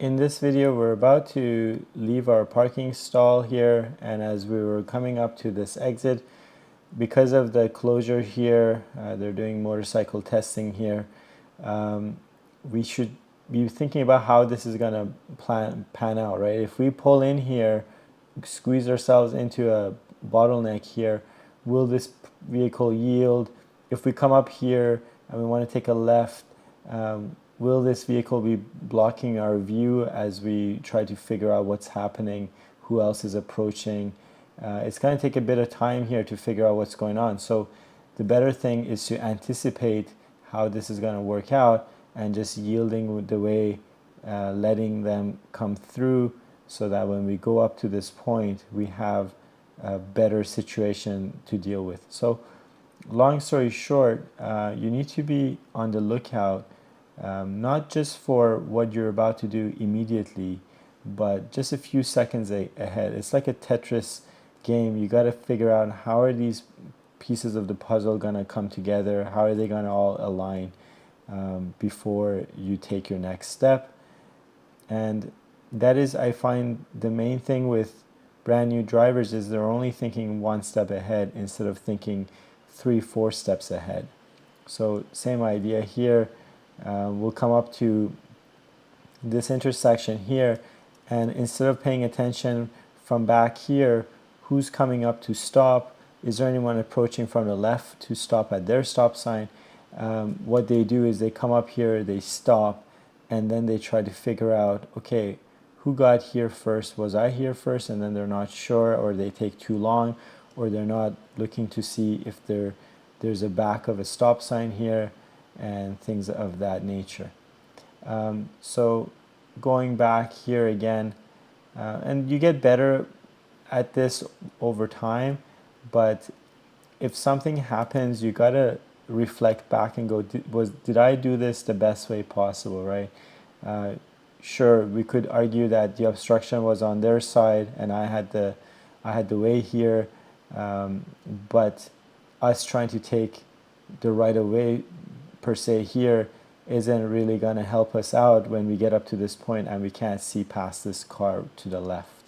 In this video, we're about to leave our parking stall here, and as we were coming up to this exit, because of the closure here, they're doing motorcycle testing here, we should be thinking about how this is going to pan out, right? If we pull in here, squeeze ourselves into a bottleneck here, will this vehicle yield? If we come up here and we want to take a left, will this vehicle be blocking our view as we try to figure out what's happening, who else is approaching? It's going to take a bit of time here to figure out what's going on. So the better thing is to anticipate how this is going to work out and just yielding with the way, letting them come through so that when we go up to this point, we have a better situation to deal with. So long story short, you need to be on the lookout, not just for what you're about to do immediately, but just a few seconds ahead. It's like a Tetris game. You got to figure out how are these pieces of the puzzle going to come together, how are they going to all align before you take your next step. And that is, I find, the main thing with brand new drivers is they're only thinking one step ahead instead of thinking 3-4 steps ahead. So same idea here. We'll come up to this intersection here, and instead of paying attention from back here, who's coming up to stop, is there anyone approaching from the left to stop at their stop sign, what they do is they come up here, they stop, and then they try to figure out, okay, who got here first? Was I here first? And then they're not sure, or they take too long, or they're not looking to see if there's a back of a stop sign here, and things of that nature. So going back here again, and you get better at this over time, but if something happens, you gotta reflect back and go, did I do this the best way possible, right? Sure, we could argue that the obstruction was on their side and I had the way here, but us trying to take the right of way per se here isn't really going to help us out when we get up to this point and we can't see past this car to the left.